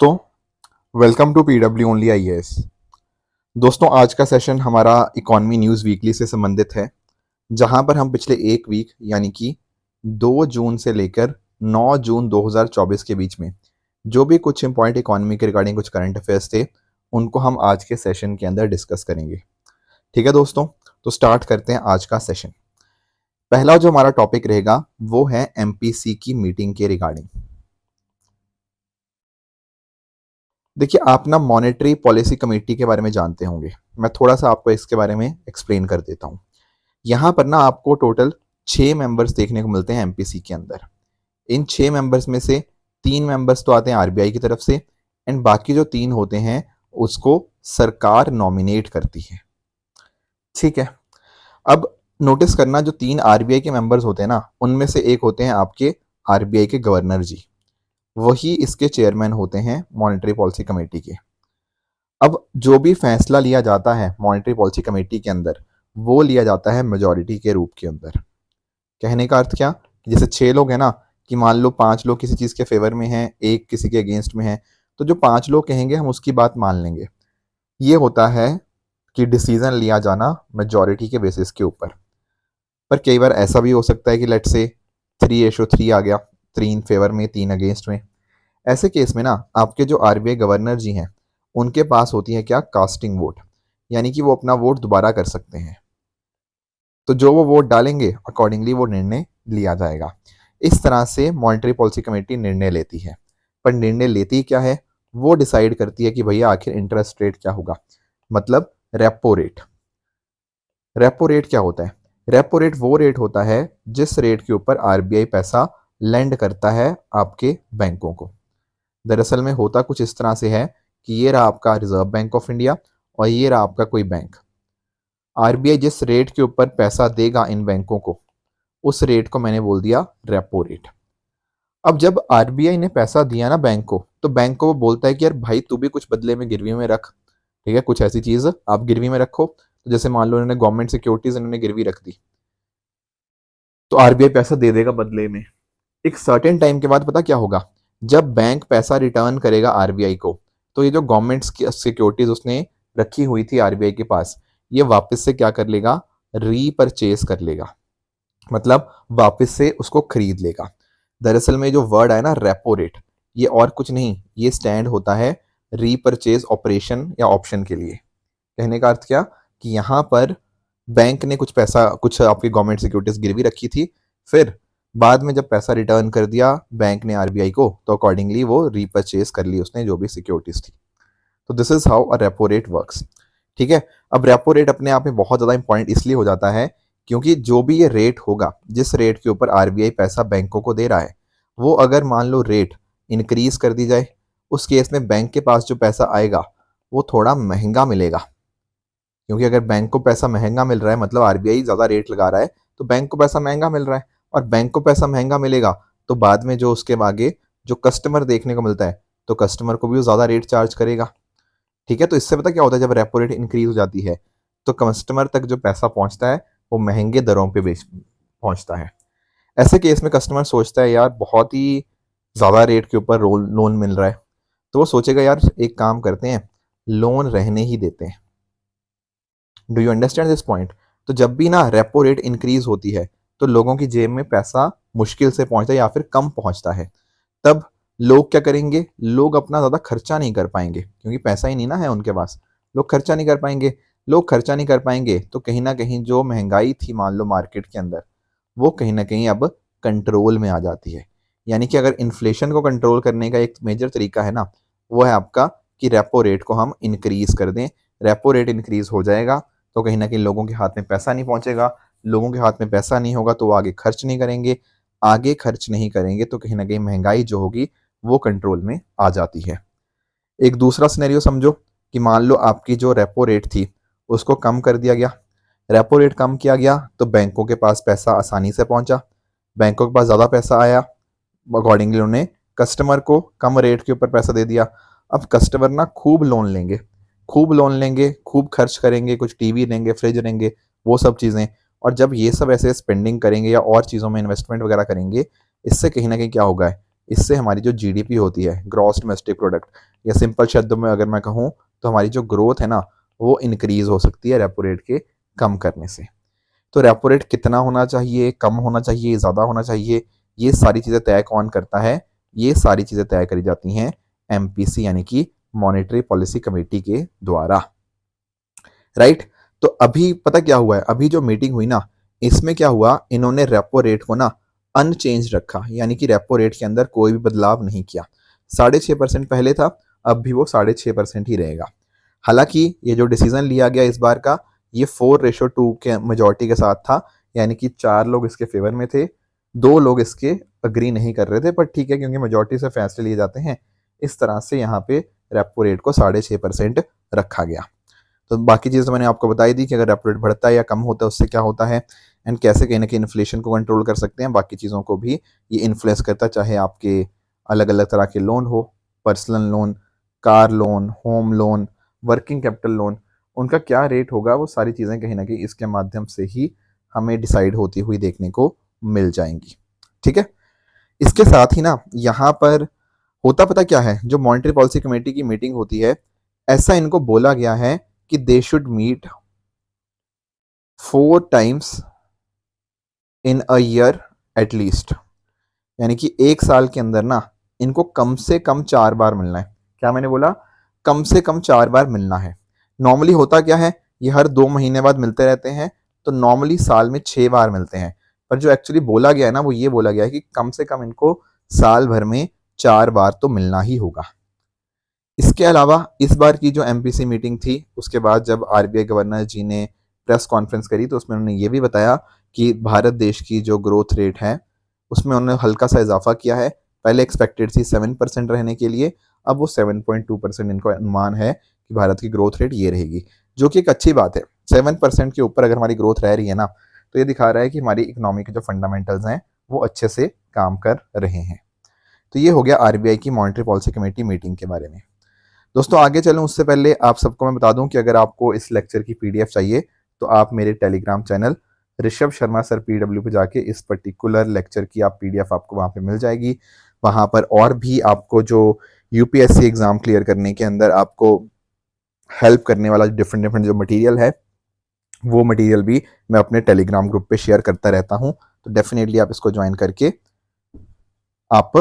दोस्तों, welcome to PW only IAS. दोस्तों, आज का सेशन हमारा इकॉनमी न्यूज़ वीकली से संबंधित है, जहां पर हम पिछले एक वीक यानी कि 2 जून से लेकर 9 जून 2024 के बीच में जो भी कुछ इंपॉर्टेंट इकॉनमी के रिगार्डिंग कुछ करंट अफेयर्स थे, उनको हम आज के सेशन के अंदर डिस्कस करेंगे। ठीक है दोस्तों, तो स्टार्ट करते हैं आज का सेशन। पहला जो हमारा टॉपिक रहेगा वो है एमपीसी की मीटिंग के रिगार्डिंग। देखिए, आप ना मॉनेटरी पॉलिसी कमेटी के बारे में जानते होंगे। मैं थोड़ा सा आपको इसके बारे में एक्सप्लेन कर देता हूँ। यहाँ पर ना आपको टोटल 6 मेंबर्स देखने को मिलते हैं एमपीसी के अंदर। इन 6 मेंबर्स में से 3 मेंबर्स तो आते हैं आरबीआई की तरफ से, एंड बाकी जो 3 होते हैं उसको सरकार नॉमिनेट करती है। ठीक है, अब नोटिस करना, जो 3 आरबीआई के मेंबर्स होते हैं ना, उनमें से एक होते हैं आपके आरबीआई के गवर्नर जी। वही इसके चेयरमैन होते हैं मॉनेटरी पॉलिसी कमेटी के। अब जो भी फैसला लिया जाता है मॉनेटरी पॉलिसी कमेटी के अंदर, वो लिया जाता है मेजॉरिटी के रूप के अंदर। कहने का अर्थ क्या, जैसे 6 लोग हैं ना, कि मान लो 5 लोग किसी चीज़ के फेवर में हैं, एक किसी के अगेंस्ट में है, तो जो 5 लोग कहेंगे हम उसकी बात मान लेंगे। ये होता है कि डिसीजन लिया जाना मेजॉरिटी के बेसिस के ऊपर। पर कई बार ऐसा भी हो सकता है कि लेट से 3:3 आ गया, 3 फेवर में 3 अगेंस्ट में। ऐसे केस में ना आपके जो आरबीआई गवर्नर जी हैं, उनके पास होती है क्या, कास्टिंग वोट, यानी कि वो अपना वोट दोबारा कर सकते हैं। तो जो वो वोट डालेंगे अकॉर्डिंगली वो निर्णय लिया जाएगा। इस तरह से मॉनेटरी पॉलिसी कमेटी निर्णय लेती है। पर निर्णय लेती क्या है, वो डिसाइड करती है कि भैया आखिर इंटरेस्ट रेट क्या होगा, मतलब रेपो रेट। रेपो रेट क्या होता है? रेपो रेट वो रेट होता है जिस रेट के ऊपर आरबीआई पैसा लेंड करता है आपके बैंकों को। दरअसल में होता कुछ इस तरह से है कि ये रहा आपका रिजर्व बैंक ऑफ इंडिया और ये रहा आपका कोई बैंक। आरबीआई जिस रेट के ऊपर पैसा देगा इन बैंकों को, उस रेट को मैंने बोल दिया रेपो रेट। अब जब आरबीआई ने पैसा दिया ना बैंक को, तो बैंक को वो बोलता है कि यार भाई तू भी कुछ बदले में गिरवी में रख। ठीक है, कुछ ऐसी चीज आप गिरवी में रखो। तो जैसे मान लो इन्होंने गवर्नमेंट सिक्योरिटीज इन्होंने गिरवी रख दी, तो आरबीआई पैसा दे देगा बदले में। एक सर्टेन टाइम के बाद पता क्या होगा, जब बैंक पैसा रिटर्न करेगा आरबीआई को, तो ये जो गवर्नमेंट सिक्योरिटीज उसने रखी हुई थी आरबीआई के पास, ये वापस से क्या कर लेगा, रीपरचेज कर लेगा, मतलब वापस से उसको खरीद लेगा। दरअसल में जो वर्ड है ना रेपो रेट, ये और कुछ नहीं, ये स्टैंड होता है रीपरचेज ऑपरेशन या ऑप्शन के लिए। कहने का अर्थ क्या, कि यहाँ पर बैंक ने कुछ पैसा, कुछ आपकी गवर्नमेंट सिक्योरिटीज गिरवी रखी थी, फिर बाद में जब पैसा रिटर्न कर दिया बैंक ने आरबीआई को, तो अकॉर्डिंगली वो रीपरचेज कर ली उसने जो भी सिक्योरिटीज थी। तो this is how a repo rate works. ठीक है, अब रेपो रेट अपने आप में बहुत ज़्यादा इंपॉर्टेंट इसलिए हो जाता है क्योंकि जो भी ये रेट होगा, जिस रेट के ऊपर आरबीआई पैसा बैंकों को दे रहा है, वो अगर मान लो रेट इंक्रीज कर दी जाए, उस केस में बैंक के पास जो पैसा आएगा वो थोड़ा महंगा मिलेगा। क्योंकि अगर बैंक को पैसा महंगा मिल रहा है, मतलब आरबीआई ज़्यादा रेट लगा रहा है, तो बैंक को पैसा महंगा मिल रहा है, और बैंक को पैसा महंगा मिलेगा तो बाद में जो उसके आगे जो कस्टमर देखने को मिलता है, तो कस्टमर को भी वो ज़्यादा रेट चार्ज करेगा। ठीक है, तो इससे पता क्या होता है, जब रेपो रेट इंक्रीज हो जाती है तो कस्टमर तक जो पैसा पहुंचता है वो महंगे दरों पे बेच पहुंचता है। ऐसे केस में कस्टमर सोचता है यार बहुत ही ज़्यादा रेट के ऊपर लोन मिल रहा है, तो वो सोचेगा यार एक काम करते हैं, लोन रहने ही देते हैं। Do you understand this point? तो जब भी ना रेपो रेट इंक्रीज होती है, तो लोगों की जेब में पैसा मुश्किल से पहुंचता है या फिर कम पहुंचता है। तब लोग क्या करेंगे, लोग अपना ज़्यादा खर्चा नहीं कर पाएंगे क्योंकि पैसा ही नहीं ना है उनके पास। लोग खर्चा नहीं कर पाएंगे, लोग खर्चा नहीं कर पाएंगे तो कहीं ना कहीं जो महंगाई थी मान लो मार्केट के अंदर, वो कहीं ना कहीं अब कंट्रोल में आ जाती है। यानी कि अगर इन्फ्लेशन को कंट्रोल करने का एक मेजर तरीका है ना, वो है आपका कि रेपो रेट को हम इंक्रीज कर दें। रेपो रेट इंक्रीज हो जाएगा तो कहीं ना कहीं लोगों के हाथ में पैसा नहीं पहुंचेगा, लोगों के हाथ में पैसा नहीं होगा तो वो आगे खर्च नहीं करेंगे, आगे खर्च नहीं करेंगे तो कहीं ना कहीं महंगाई जो होगी वो कंट्रोल में आ जाती है। एक दूसरा सिनेरियो समझो कि मान लो आपकी जो रेपो रेट थी उसको कम कर दिया गया। रेपो रेट कम किया गया तो बैंकों के पास पैसा आसानी से पहुंचा, बैंकों के पास ज़्यादा पैसा आया, अकॉर्डिंगली उन्होंने कस्टमर को कम रेट के ऊपर पैसा दे दिया। अब कस्टमर ना खूब लोन लेंगे, खूब लोन लेंगे, खूब खर्च करेंगे, कुछ टीवी लेंगे, फ्रिज लेंगे, वो सब चीज़ें। और जब ये सब ऐसे स्पेंडिंग करेंगे या और चीज़ों में इन्वेस्टमेंट वगैरह करेंगे, इससे कहीं ना कहीं क्या होगा, इससे हमारी जो जीडीपी होती है, ग्रॉस डोमेस्टिक प्रोडक्ट, या सिंपल शब्दों में अगर मैं कहूँ तो हमारी जो ग्रोथ है ना वो इंक्रीज हो सकती है रेपो रेट के कम करने से। तो रेपो रेट कितना होना चाहिए, कम होना चाहिए, ज़्यादा होना चाहिए, ये सारी चीज़ें तय कौन करता है? ये सारी चीज़ें तय करी जाती हैं एमपीसी यानी कि मॉनेटरी पॉलिसी कमेटी के द्वारा, राइट। तो अभी पता क्या हुआ है, अभी जो मीटिंग हुई ना इसमें क्या हुआ, इन्होंने रेपो रेट को ना अनचेंज रखा, यानी कि रेपो रेट के अंदर कोई भी बदलाव नहीं किया। 6.5% पहले था, अब भी वो 6.5% ही रहेगा। हालांकि ये जो डिसीजन लिया गया इस बार का, ये 4:2 के मेजोरिटी के साथ था, यानी कि 4 लोग इसके फेवर में थे, 2 लोग इसके अग्री नहीं कर रहे थे, पर ठीक है क्योंकि मेजोरिटी से फैसले लिए जाते हैं, इस तरह से यहाँ पे रेपो रेट को 6.5% रखा गया। तो बाकी चीज़ तो मैंने आपको बताई दी कि अगर रेपो रेट बढ़ता है या कम होता है उससे क्या होता है, एंड कैसे कहीं ना कहीं इन्फ्लेशन को कंट्रोल कर सकते हैं। बाकी चीज़ों को भी ये इन्फ्लुएंस करता है, चाहे आपके अलग अलग तरह के लोन हो, personal loan, car loan, home loan, working capital loan, उनका क्या रेट होगा, वो सारी चीज़ें कहीं ना कहीं इसके माध्यम से ही हमें डिसाइड होती हुई देखने को मिल जाएंगी। ठीक है, इसके साथ ही ना यहाँ पर होता पता क्या है, जो मॉनेटरी पॉलिसी कमेटी की मीटिंग होती है, ऐसा इनको बोला गया है कि they should meet 4 times in a year at least, यानी कि एक साल के अंदर ना इनको कम से कम 4 बार मिलना है। क्या मैंने बोला? कम से कम 4 बार मिलना है। नॉर्मली होता क्या है, ये हर 2 महीने बाद मिलते रहते हैं, तो नॉर्मली साल में 6 बार मिलते हैं, पर जो एक्चुअली बोला गया है ना वो ये बोला गया है कि कम से कम इनको साल भर में 4 बार तो मिलना ही होगा। इसके अलावा इस बार की जो एमपीसी मीटिंग थी उसके बाद जब आरबीआई गवर्नर जी ने प्रेस कॉन्फ्रेंस करी तो उसमें उन्होंने ये भी बताया कि भारत देश की जो ग्रोथ रेट है उसमें उन्होंने हल्का सा इजाफा किया है। पहले एक्सपेक्टेड थी 7% रहने के लिए, अब वो 7.2% इनको अनुमान है कि भारत की ग्रोथ रेट ये रहेगी, जो कि एक अच्छी बात है। 7% के ऊपर अगर हमारी ग्रोथ रह रही है ना तो ये दिखा रहा है कि हमारी इकोनॉमी के जो फंडामेंटल्स हैं वो अच्छे से काम कर रहे हैं। तो ये हो गया आरबीआई की मॉनेटरी पॉलिसी कमेटी मीटिंग के बारे में। दोस्तों आगे चलूं उससे पहले आप सबको मैं बता दूं कि अगर आपको इस लेक्चर की पीडीएफ चाहिए तो आप मेरे Telegram channel Rishabh Sharma sir PW पे जाके इस पर्टिकुलर लेक्चर की आप पीडीएफ आपको वहाँ पे मिल जाएगी। वहाँ पर और भी आपको जो यूपीएससी एग्जाम क्लियर करने के अंदर आपको हेल्प करने वाला डिफरेंट डिफरेंट जो मटीरियल है वो मटीरियल भी मैं अपने टेलीग्राम ग्रुप पे शेयर करता रहता हूँ। तो डेफिनेटली आप इसको ज्वाइन करके आप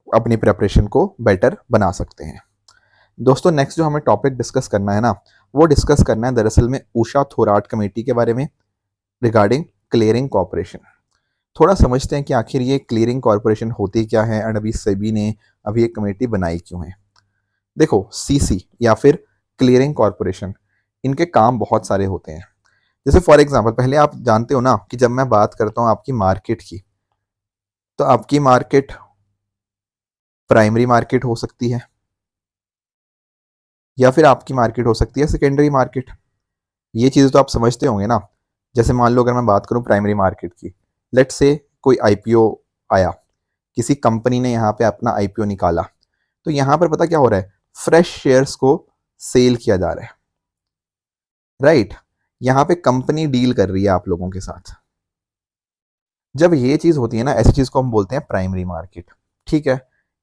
अपनी प्रेपरेशन को बेटर बना सकते हैं। दोस्तों नेक्स्ट जो हमें टॉपिक डिस्कस करना है ना वो डिस्कस करना है दरअसल में उषा थोराट कमेटी के बारे में रिगार्डिंग क्लियरिंग कॉरपोरेशन। थोड़ा समझते हैं कि आखिर ये क्लियरिंग कॉरपोरेशन होती क्या है एंड अभी सेबी ने अभी एक कमेटी बनाई क्यों है। देखो सीसी या फिर क्लियरिंग कॉरपोरेशन, इनके काम बहुत सारे होते हैं। जैसे फॉर एग्जांपल पहले आप जानते हो ना कि जब मैं बात करता हूँ आपकी मार्केट की, तो आपकी मार्केट प्राइमरी मार्केट हो सकती है या फिर आपकी मार्केट हो सकती है सेकेंडरी मार्केट। ये चीज़ें तो आप समझते होंगे ना। जैसे मान लो अगर मैं बात करूं प्राइमरी मार्केट की, लेट से कोई आईपीओ आया, किसी कंपनी ने यहाँ पे अपना आईपीओ निकाला, तो यहाँ पर पता क्या हो रहा है, फ्रेश शेयर्स को सेल किया जा रहा है, राइट। यहाँ पे कंपनी डील कर रही है आप लोगों के साथ। जब ये चीज़ होती है ना, ऐसी चीज़ को हम बोलते हैं प्राइमरी मार्केट। ठीक है,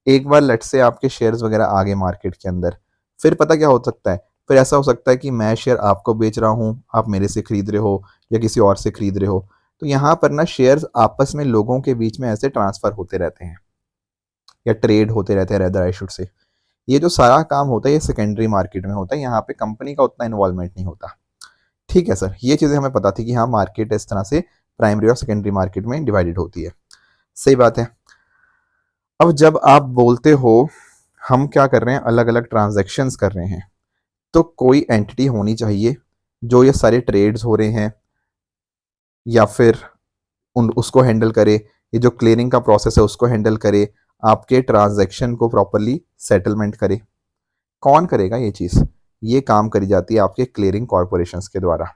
एक बार लेट से आपके शेयर्स वगैरह आ गए मार्केट के अंदर, फिर पता क्या हो सकता है, फिर ऐसा हो सकता है कि मैं शेयर आपको बेच रहा हूँ, आप मेरे से खरीद रहे हो या किसी और से खरीद रहे हो, तो यहाँ पर ना शेयर्स आपस में लोगों के बीच में ऐसे ट्रांसफर होते रहते हैं या ट्रेड होते रहते हैं रेदर आई शुड से। ये जो सारा काम होता है ये सेकेंडरी मार्केट में होता है, यहाँ पे कंपनी का उतना इन्वॉल्वमेंट नहीं होता। ठीक है सर, ये चीज़ें हमें पता थी कि हाँ मार्केट इस तरह से प्राइमरी और सेकेंडरी मार्केट में डिवाइडेड होती है, सही बात है। अब जब आप बोलते हो हम क्या कर रहे हैं, अलग अलग ट्रांजैक्शंस कर रहे हैं, तो कोई एंटिटी होनी चाहिए जो ये सारे ट्रेड्स हो रहे हैं या फिर उन उसको हैंडल करे, ये जो क्लियरिंग का प्रोसेस है उसको हैंडल करे, आपके ट्रांजैक्शन को प्रॉपरली सेटलमेंट करे। कौन करेगा ये चीज़? ये काम करी जाती है आपके क्लियरिंग कॉरपोरेशंस के द्वारा।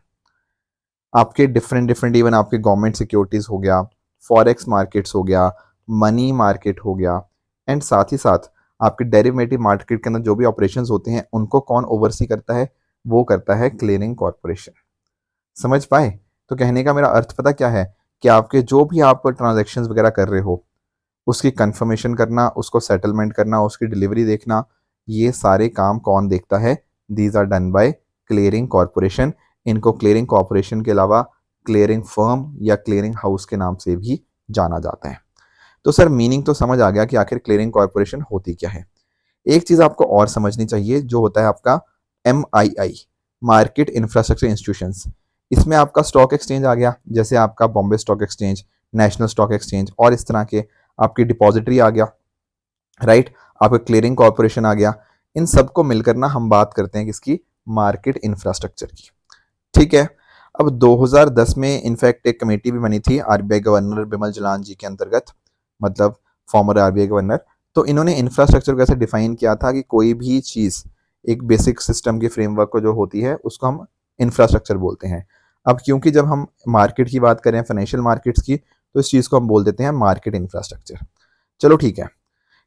आपके डिफरेंट डिफरेंट इवन आपके गवर्नमेंट सिक्योरिटीज़ हो गया, फॉरेक्स मार्केट्स हो गया, मनी मार्केट हो गया, एंड साथ ही साथ आपके डेरिवेटिव मार्केट के अंदर जो भी ऑपरेशंस होते हैं उनको कौन ओवरसी करता है, वो करता है क्लियरिंग कॉरपोरेशन। समझ पाए? तो कहने का मेरा अर्थ पता क्या है कि आपके जो भी आप ट्रांजैक्शंस वगैरह कर रहे हो उसकी कंफर्मेशन करना, उसको सेटलमेंट करना, उसकी डिलीवरी देखना, ये सारे काम कौन देखता है? These are done by clearing corporation. इनको क्लियरिंग कॉरपोरेशन के अलावा क्लियरिंग फर्म या क्लियरिंग हाउस के नाम से भी जाना जाता है। तो सर मीनिंग तो समझ आ गया कि आखिर क्लियरिंग कॉरपोरेशन होती क्या है। एक चीज आपको और समझनी चाहिए जो होता है आपका MII, मार्केट इंफ्रास्ट्रक्चर इंस्टीट्यूशंस। इसमें आपका स्टॉक एक्सचेंज आ गया, जैसे आपका Bombay stock exchange, national stock exchange और इस तरह के, आपकी डिपॉजिटरी आ गया, राइट, आपका क्लियरिंग कॉरपोरेशन आ गया। इन सबको मिलकर ना हम बात करते हैं किसकी? मार्केट इंफ्रास्ट्रक्चर की। ठीक है। अब 2010 में इनफैक्ट एक कमेटी भी बनी थी RBI गवर्नर बिमल जलान जी के अंतर्गत, मतलब फॉर्मर RBI गवर्नर। तो इन्होंने इंफ्रास्ट्रक्चर को ऐसे डिफाइन किया था कि कोई भी चीज़ एक बेसिक सिस्टम की फ्रेमवर्क को जो होती है उसको हम इंफ्रास्ट्रक्चर बोलते हैं। अब क्योंकि जब हम मार्केट की बात करें, फाइनेंशियल मार्केट्स की, तो इस चीज़ को हम बोल देते हैं मार्केट इंफ्रास्ट्रक्चर। चलो ठीक है,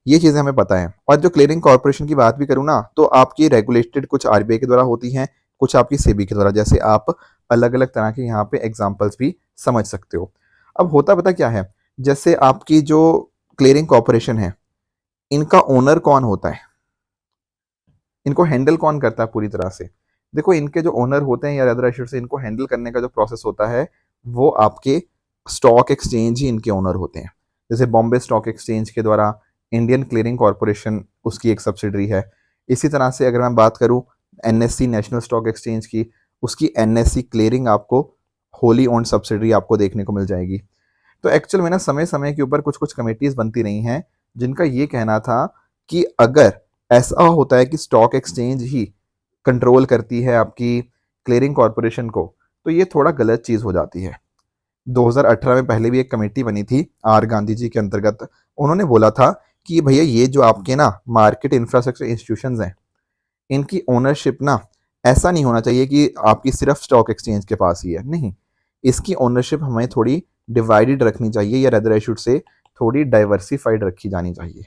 ये चीज़ें हमें पता है। और जो क्लियरिंग कॉरपोरेशन की बात भी करूँ ना, तो आपकी रेगुलेटेड कुछ RBI के द्वारा होती हैं, कुछ आपकी सेबी के द्वारा। जैसे आप अलग अलग तरह के यहाँ पे एग्जाम्पल्स भी समझ सकते हो। अब होता पता क्या है, जैसे आपकी जो क्लियरिंग कॉरपोरेशन है, इनका ओनर कौन होता है? इनको हैंडल कौन करता है पूरी तरह से? देखो, इनके जो ओनर होते हैं या अदर आई शुड से, इनको हैंडल करने का जो प्रोसेस होता है वो आपके स्टॉक एक्सचेंज ही इनके ओनर होते हैं। जैसे बॉम्बे स्टॉक एक्सचेंज के द्वारा इंडियन क्लियरिंग कॉरपोरेशन उसकी एक सब्सिडरी है। इसी तरह से अगर मैं बात करूं NSE नेशनल स्टॉक एक्सचेंज की, उसकी NSE क्लियरिंग आपको होली ओन्ड सब्सिडरी आपको देखने को मिल जाएगी। तो एक्चुअल में ना समय समय के ऊपर कुछ कुछ कमेटीज बनती रही हैं जिनका ये कहना था कि अगर ऐसा होता है कि स्टॉक एक्सचेंज ही कंट्रोल करती है आपकी क्लियरिंग कॉरपोरेशन को, तो ये थोड़ा गलत चीज़ हो जाती है। 2018 में पहले भी एक कमेटी बनी थी R गांधी जी के अंतर्गत। उन्होंने बोला था कि भैया ये जो आपके ना मार्केट इंफ्रास्ट्रक्चर इंस्टीट्यूशंस हैं, इनकी ओनरशिप ना ऐसा नहीं होना चाहिए कि आपकी सिर्फ स्टॉक एक्सचेंज के पास ही है। नहीं, इसकी ओनरशिप हमें थोड़ी डिवाइडेड रखनी चाहिए, या रेदर आई शुड से थोड़ी डाइवर्सिफाइड रखी जानी चाहिए।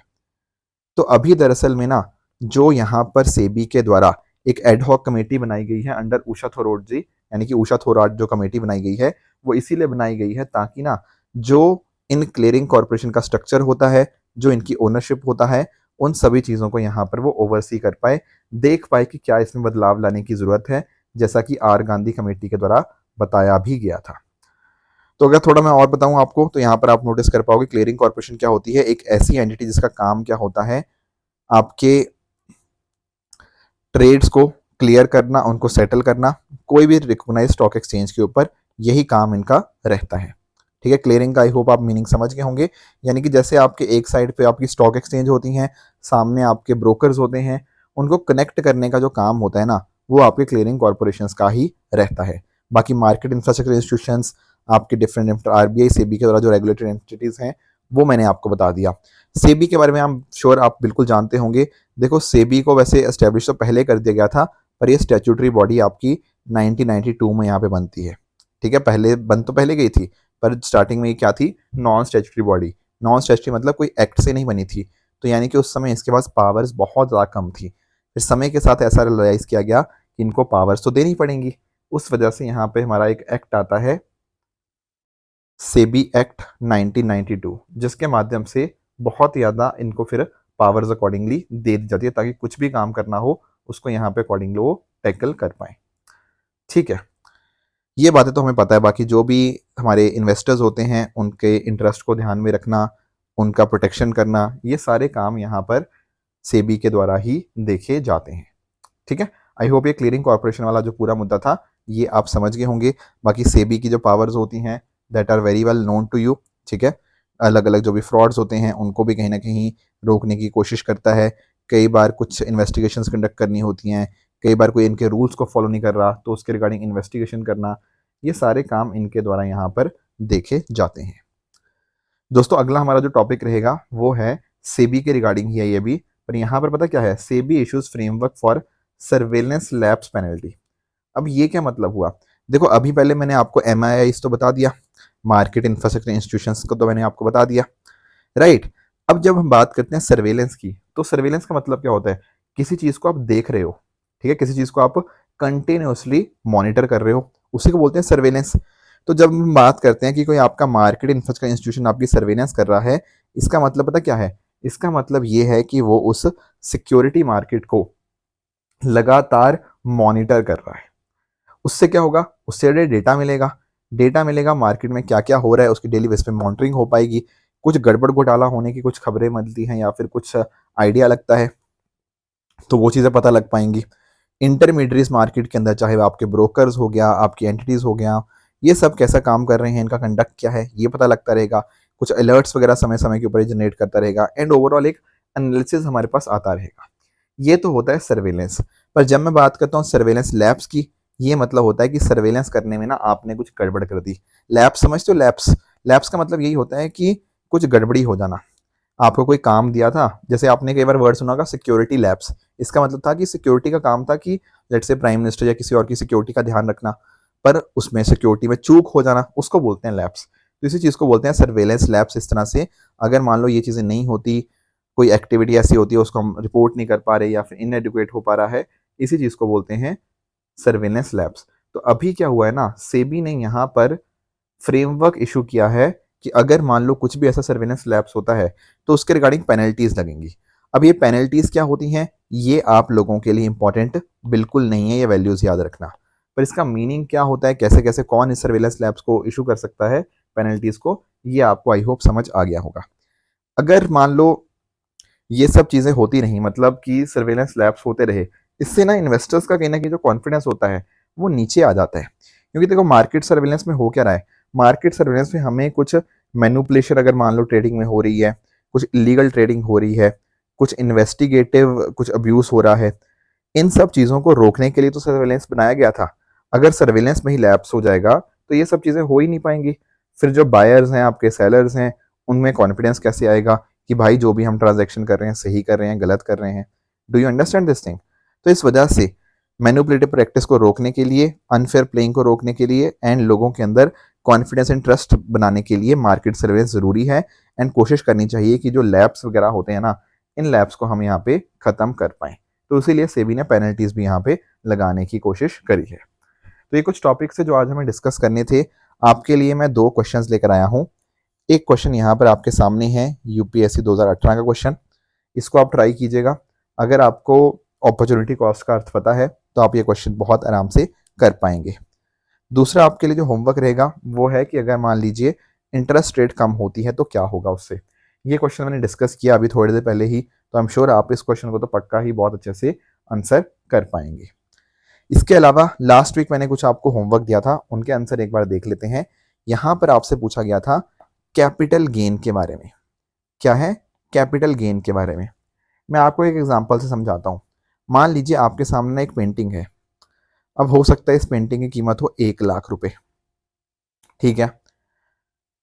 तो अभी दरअसल में ना जो यहाँ पर सेबी के द्वारा एक एडहॉक कमेटी बनाई गई है अंडर उषा थोराट जी, यानी कि उषा थोराट जो कमेटी बनाई गई है वो इसीलिए बनाई गई है ताकि ना जो इन क्लियरिंग कॉरपोरेशन का स्ट्रक्चर होता है, जो इनकी ओनरशिप होता है, उन सभी चीज़ों को यहाँ पर वो ओवरसी कर पाए, देख पाए कि क्या इसमें बदलाव लाने की ज़रूरत है, जैसा कि R गांधी कमेटी के द्वारा बताया भी गया था। तो अगर थोड़ा मैं और बताऊं आपको, तो यहाँ पर आप नोटिस कर पाओगे क्लियरिंग कॉरपोरेशन क्या होती है? एक ऐसी एंटिटी जिसका काम क्या होता है, आपके ट्रेड्स को क्लियर करना, उनको सेटल करना, कोई भी रिकॉग्नाइज स्टॉक एक्सचेंज के ऊपर, यही काम इनका रहता है। ठीक है, क्लियरिंग का आई होप आप मीनिंग समझ गए होंगे। यानी कि जैसे आपके एक साइड पे आपकी स्टॉक एक्सचेंज होती हैं, सामने आपके ब्रोकर्स होते हैं, उनको कनेक्ट करने का जो काम होता है ना, वो आपके क्लियरिंग कॉरपोरेशंस का ही रहता है। बाकी मार्केट इंफ्रास्ट्रक्चर इंस्टीट्यूशंस, आपके डिफरेंट RBI सेबी के द्वारा जो रेगुलेटेड एंटिटीज हैं, वो मैंने आपको बता दिया। सेबी के बारे में हम श्योर आप बिल्कुल जानते होंगे। देखो, सेबी को वैसे एस्टेब्लिश तो पहले कर दिया गया था, पर ये स्टैट्यूटरी बॉडी आपकी 1992 में यहाँ पे बनती है। ठीक है, पहले बन तो पहले गई थी, पर स्टार्टिंग में ये क्या थी? Non statutory body. Non statutory मतलब कोई एक्ट से नहीं बनी थी, तो यानी कि उस समय इसके पास पावर्स बहुत ज़्यादा कम थी। फिर समय के साथ ऐसा रियलाइज़ किया गया कि इनको पावर्स तो देनी पड़ेंगी। उस वजह से यहाँ पे हमारा एक एक्ट आता है, सेबी एक्ट 1992, जिसके माध्यम से बहुत ज़्यादा इनको फिर पावर्स अकॉर्डिंगली दे दी जाती है, ताकि कुछ भी काम करना हो उसको यहाँ पे अकॉर्डिंगली वो टैकल कर पाए। ठीक है, ये बातें तो हमें पता है। बाकी जो भी हमारे इन्वेस्टर्स होते हैं उनके इंटरेस्ट को ध्यान में रखना, उनका प्रोटेक्शन करना, ये सारे काम यहाँ पर सेबी के द्वारा ही देखे जाते हैं। ठीक है, आई होप ये क्लियरिंग कॉर्पोरेशन वाला जो पूरा मुद्दा था ये आप समझ गए होंगे। बाकी सेबी की जो पावर्स होती हैं that are very well known to you. ठीक है, अलग अलग जो भी फ्रॉड्स होते हैं उनको भी कहीं ना कहीं रोकने की कोशिश करता है। कई बार कुछ इन्वेस्टिगेशंस कंडक्ट करनी होती हैं, कई बार कोई इनके रूल्स को फॉलो नहीं कर रहा तो उसके रिगार्डिंग इन्वेस्टिगेशन करना, ये सारे काम इनके द्वारा यहाँ पर देखे जाते हैं। दोस्तों, अगला हमारा जो टॉपिक रहेगा वो है सेबी के रिगार्डिंग ही है ये भी, पर यहाँ पर पता क्या है? SEBI issues framework for surveillance lapse penalty. अब ये क्या मतलब हुआ? देखो, अभी पहले मैंने आपको MII तो बता दिया, मार्केट इंफ्रास्ट्रक्चर इंस्टीट्यूशंस को तो मैंने आपको बता दिया, राइट। अब जब हम बात करते हैं सर्वेलेंस की, तो सर्वेलेंस का मतलब क्या होता है? किसी चीज़ को आप देख रहे हो, ठीक है, किसी चीज़ को आप कंटिन्यूसली मॉनिटर कर रहे हो, उसी को बोलते हैं सर्वेलेंस। तो जब हम बात करते हैं कि कोई आपका मार्केट इंफ्रास्ट्रक्चर इंस्टीट्यूशन आपकी सर्वेलेंस कर रहा है, इसका मतलब पता क्या है, इसका मतलब ये है कि वो उस सिक्योरिटी मार्केट को लगातार मॉनिटर कर रहा है। उससे क्या होगा, उससे डेटा मिलेगा, डेटा मिलेगा मार्केट में क्या क्या हो रहा है, उसकी डेली बेस पे मॉनिटरिंग हो पाएगी। कुछ गड़बड़ घोटाला होने की कुछ खबरें मिलती हैं या फिर कुछ आइडिया लगता है तो वो चीज़ें पता लग पाएंगी। इंटरमीडिएट्स मार्केट के अंदर, चाहे वो आपके ब्रोकर्स हो गया, आपकी एंटिटीज़ हो गया, ये सब कैसा काम कर रहे हैं, इनका कंडक्ट क्या है, ये पता लगता रहेगा। कुछ अलर्ट्स वगैरह समय समय के ऊपर जनरेट करता रहेगा एंड ओवरऑल एक एनालिसिस हमारे पास आता रहेगा। ये तो होता है सर्वेलेंस। पर जब मैं बात करता हूँ सर्वेलेंस लैब्स की, ये मतलब होता है कि सर्वेलेंस करने में ना आपने कुछ गड़बड़ कर दी। लैब्स समझते हो, लैब्स, लैब्स का मतलब यही होता है कि कुछ गड़बड़ी हो जाना। आपको कोई काम दिया था, जैसे आपने कई बार वर्ड सुना होगा सिक्योरिटी लैब्स, इसका मतलब था कि सिक्योरिटी का काम था कि लेट्स से प्राइम मिनिस्टर या किसी और की सिक्योरिटी का ध्यान रखना, पर उसमें सिक्योरिटी में चूक हो जाना, उसको बोलते हैं लैब्स। तो इसी चीज़ को बोलते हैं सर्वेलेंस लैब्स। इस तरह से अगर मान लो ये चीज़ें नहीं होती, कोई एक्टिविटी ऐसी होती है उसको हम रिपोर्ट नहीं कर पा रहे या फिर इनएडुकेट हो पा रहा है, इसी चीज़ को बोलते हैं सर्वेलेंस लैब्स। तो अभी क्या हुआ है ना, सेबी ने यहाँ पर फ्रेमवर्क इशू किया है कि अगर मान लो कुछ भी ऐसा सर्वेलेंस लैब्स होता है तो उसके रिगार्डिंग पेनल्टीज लगेंगी। अब ये पेनल्टीज क्या होती हैं, ये आप लोगों के लिए इंपॉर्टेंट बिल्कुल नहीं है, ये वैल्यूज याद रखना। पर इसका मीनिंग क्या होता है, कैसे कैसे कौन इस सर्वेलेंस लैब्स को इशू कर सकता है पेनल्टीज को, ये आपको आई होप समझ आ गया होगा। अगर मान लो ये सब चीज़ें होती रही, मतलब कि सर्वेलेंस लैब्स होते रहे, इससे ना इन्वेस्टर्स का कहीं ना कहीं जो कॉन्फिडेंस होता है वो नीचे आ जाता है। क्योंकि देखो मार्केट सर्वेलेंस में हो क्या रहा है, मार्केट सर्वेलेंस में हमें कुछ मैनुपुलेशन अगर मान लो ट्रेडिंग में हो रही है, कुछ इलीगल ट्रेडिंग हो रही है, कुछ इन्वेस्टिगेटिव कुछ अब्यूज हो रहा है, इन सब चीज़ों को रोकने के लिए तो सर्वेलेंस बनाया गया था। अगर सर्वेलेंस में ही लैप्स हो जाएगा तो ये सब चीज़ें हो ही नहीं पाएंगी। फिर जो बायर्स हैं, आपके सेलर्स हैं, उनमें कॉन्फिडेंस कैसे आएगा कि भाई जो भी हम ट्रांजैक्शन कर रहे हैं सही कर रहे हैं, गलत कर रहे हैं। Do you understand this thing? तो इस वजह से मैनिपुलेटिव प्रैक्टिस को रोकने के लिए, अनफेयर प्लेइंग को रोकने के लिए एंड लोगों के अंदर कॉन्फिडेंस एंड ट्रस्ट बनाने के लिए मार्केट सर्वेलेंस ज़रूरी है। एंड कोशिश करनी चाहिए कि जो लैब्स वगैरह होते हैं ना, इन लैब्स को हम यहाँ पे ख़त्म कर पाएँ। तो इसीलिए सेबी ने पेनल्टीज़ भी यहाँ पे लगाने की कोशिश करी है। तो ये कुछ टॉपिक्स है जो आज हमें डिस्कस करने थे। आपके लिए मैं 2 क्वेश्चंस लेकर आया हूँ। एक क्वेश्चन यहाँ पर आपके सामने है, यूपीएससी 2018 का क्वेश्चन। इसको आप ट्राई कीजिएगा। अगर आपको अपॉर्चुनिटी कॉस्ट का अर्थ पता है तो आप ये क्वेश्चन बहुत आराम से कर पाएंगे। दूसरा आपके लिए जो होमवर्क रहेगा वो है कि अगर मान लीजिए इंटरेस्ट रेट कम होती है तो क्या होगा उससे। ये क्वेश्चन मैंने डिस्कस किया अभी थोड़ी देर पहले ही, तो आई एम श्योर आप इस क्वेश्चन को तो पक्का ही बहुत अच्छे से आंसर कर पाएंगे। इसके अलावा लास्ट वीक मैंने कुछ आपको होमवर्क दिया था, उनके आंसर एक बार देख लेते हैं। यहाँ पर आपसे पूछा गया था कैपिटल गेन के बारे में। क्या है कैपिटल गेन के बारे में? मैं आपको एक एग्जांपल से समझाता हूँ। मान लीजिए आपके सामने एक पेंटिंग है। अब हो सकता है इस पेंटिंग की कीमत हो 1 लाख रुपए, ठीक है।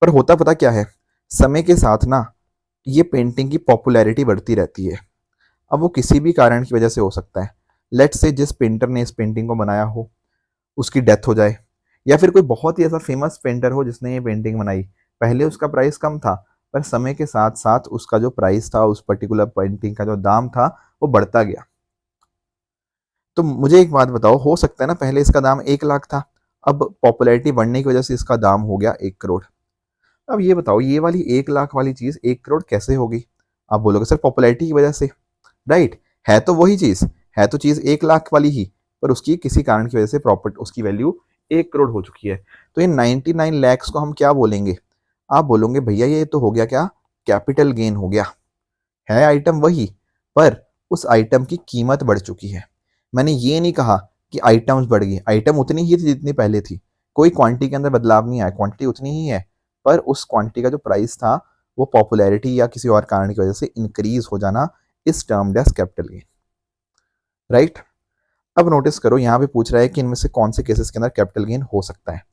पर होता पता क्या है, समय के साथ ना ये पेंटिंग की पॉपुलैरिटी बढ़ती रहती है। अब वो किसी भी कारण की वजह से हो सकता है। लेट्स से जिस पेंटर ने इस पेंटिंग को बनाया हो उसकी डेथ हो जाए, या फिर कोई बहुत ही ऐसा फेमस पेंटर हो जिसने ये पेंटिंग बनाई। पहले उसका प्राइस कम था, पर समय के साथ साथ उसका जो प्राइस था, उस पर्टिकुलर पेंटिंग का जो दाम था, वो बढ़ता गया। तो मुझे एक बात बताओ, हो सकता है ना पहले इसका दाम 1 लाख था, अब पॉपुलैरिटी बढ़ने की वजह से इसका दाम हो गया 1 करोड़। अब ये बताओ ये वाली 1 लाख वाली चीज़ 1 करोड़ कैसे होगी? आप बोलोगे सर पॉपुलैरिटी की वजह से। राइट, है तो वही चीज़, है तो चीज़ 1 लाख वाली ही, पर उसकी किसी कारण की वजह से प्रॉपर्टी उसकी वैल्यू 1 करोड़ हो चुकी है। तो ये 99 लैक्स को हम क्या बोलेंगे? आप बोलोगे भैया ये तो हो गया क्या, कैपिटल गेन हो गया। है आइटम वही, पर उस आइटम की कीमत बढ़ चुकी है। मैंने ये नहीं कहा कि आइटम्स बढ़ गई, आइटम उतनी ही थी जितनी पहले थी, कोई क्वांटिटी के अंदर बदलाव नहीं आया, क्वांटिटी उतनी ही है, पर उस क्वांटिटी का जो प्राइस था वो पॉपुलैरिटी या किसी और कारण की वजह से इंक्रीज हो जाना इस term as capital gain. Right, अब नोटिस करो यहाँ पे पूछ रहा है कि इनमें से कौन से केसेस के अंदर कैपिटल गेन हो सकता है।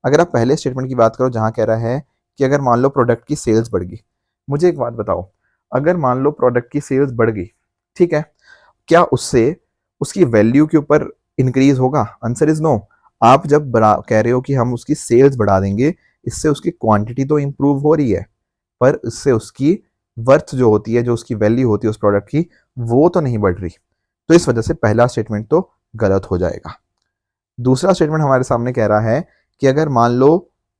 अगर आप पहले स्टेटमेंट की बात करो जहाँ कह रहा है कि अगर मान लो प्रोडक्ट की सेल्स बढ़ गई, मुझे एक बात बताओ, अगर मान लो प्रोडक्ट की सेल्स बढ़ गई, ठीक है, क्या उससे उसकी वैल्यू के ऊपर इंक्रीज होगा? Answer is no. आप जब कह रहे हो कि हम उसकी सेल्स बढ़ा देंगे, इससे उसकी क्वांटिटी तो इंप्रूव हो रही है, पर इससे उसकी वर्थ जो होती है, जो उसकी वैल्यू होती है उस प्रोडक्ट की, वो तो नहीं बढ़ रही। तो इस वजह से पहला स्टेटमेंट तो गलत हो जाएगा। दूसरा स्टेटमेंट हमारे सामने कह रहा है कि अगर मान लो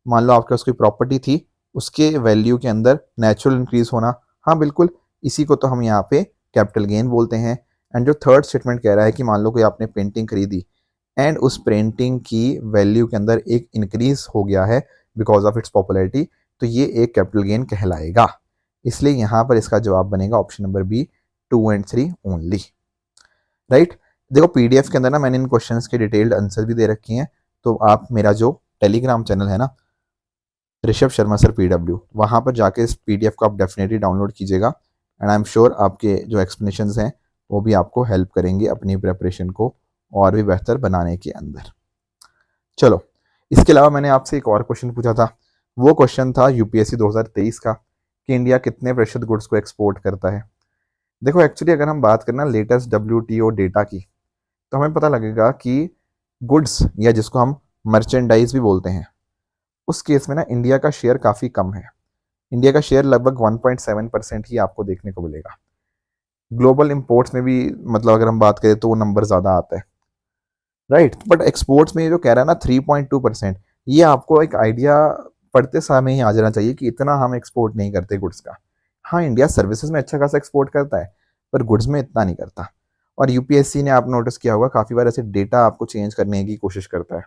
आपके पास कोई प्रॉपर्टी थी उसके वैल्यू के अंदर नेचुरल इंक्रीज होना, हाँ बिल्कुल, इसी को तो हम यहाँ पे कैपिटल गेन बोलते हैं। एंड जो थर्ड स्टेटमेंट कह रहा है कि मान लो कोई आपने पेंटिंग खरीदी एंड उस पेंटिंग की वैल्यू के अंदर एक इंक्रीज हो गया है बिकॉज ऑफ इट्स पॉपुलैरिटी, तो ये एक कैपिटल गेन कहलाएगा। इसलिए यहाँ पर इसका जवाब बनेगा option number B, 2 and 3 only. Right, देखो पीडीएफ के अंदर ना मैंने इन क्वेश्चंस के डिटेल्ड आंसर भी दे रखी हैं, तो आप मेरा जो टेलीग्राम चैनल है ना, ऋषभ शर्मा सर PW, वहाँ पर जाके इस पीडीएफ को आप डेफिनेटली डाउनलोड कीजिएगा। एंड आई एम श्योर आपके जो एक्सप्लेनेशंस हैं वो भी आपको हेल्प करेंगे अपनी प्रेपरेशन को और भी बेहतर बनाने के अंदर। चलो, इसके अलावा मैंने आपसे एक और क्वेश्चन पूछा था, वो क्वेश्चन था यूपीएससी 2023 का कि इंडिया कितने प्रतिशत गुड्स को एक्सपोर्ट करता है। देखो एक्चुअली अगर हम बात करें ना लेटेस्ट WTO डेटा की, तो हमें पता लगेगा कि गुड्स या जिसको हम मर्चेंडाइज भी बोलते हैं, उस केस में ना इंडिया का शेयर काफ़ी कम है। इंडिया का शेयर लगभग 1.7% ही आपको देखने को मिलेगा। ग्लोबल इंपोर्ट्स में भी मतलब अगर हम बात करें तो वो नंबर ज़्यादा आता है, राइट। बट एक्सपोर्ट्स में जो कह रहा है ना 3.2%, ये आपको एक आइडिया पढ़ते समय ही आ जाना चाहिए कि इतना हम एक्सपोर्ट नहीं करते गुड्स का। हाँ, इंडिया सर्विसेज में अच्छा खासा एक्सपोर्ट करता है, पर गुड्स में इतना नहीं करता। और यूपीएससी ने आप नोटिस किया होगा काफ़ी बार ऐसे डेटा आपको चेंज करने की कोशिश करता है,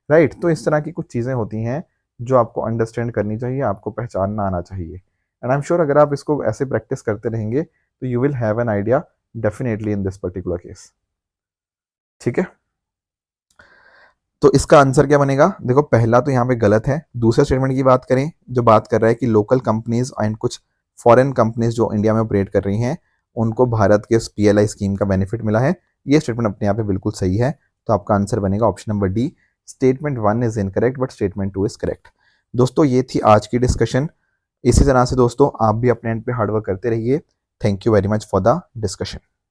राइट। तो इस तरह की कुछ चीज़ें होती हैं जो आपको अंडरस्टैंड करनी चाहिए, आपको पहचानना आना चाहिए। एंड आई एम श्योर अगर आप इसको ऐसे प्रैक्टिस करते रहेंगे तो you will have an idea definitely in this particular case. ठीक है, तो इसका आंसर क्या बनेगा? देखो पहला तो यहाँ पे गलत है। दूसरे स्टेटमेंट की बात करें, जो बात कर रहा है कि लोकल कंपनीज एंड कुछ फॉरेन कंपनीज जो इंडिया में ऑपरेट कर रही हैं उनको भारत के PLI स्कीम का बेनिफिट मिला है, ये स्टेटमेंट अपने यहाँ पे बिल्कुल सही है। तो आपका आंसर बनेगा option number D, statement 1 is incorrect but statement 2 is correct. दोस्तों ये थी आज की डिस्कशन। इसी तरह से दोस्तों आप भी अपने एंड पे हार्डवर्क करते रहिए। Thank you very much for the discussion.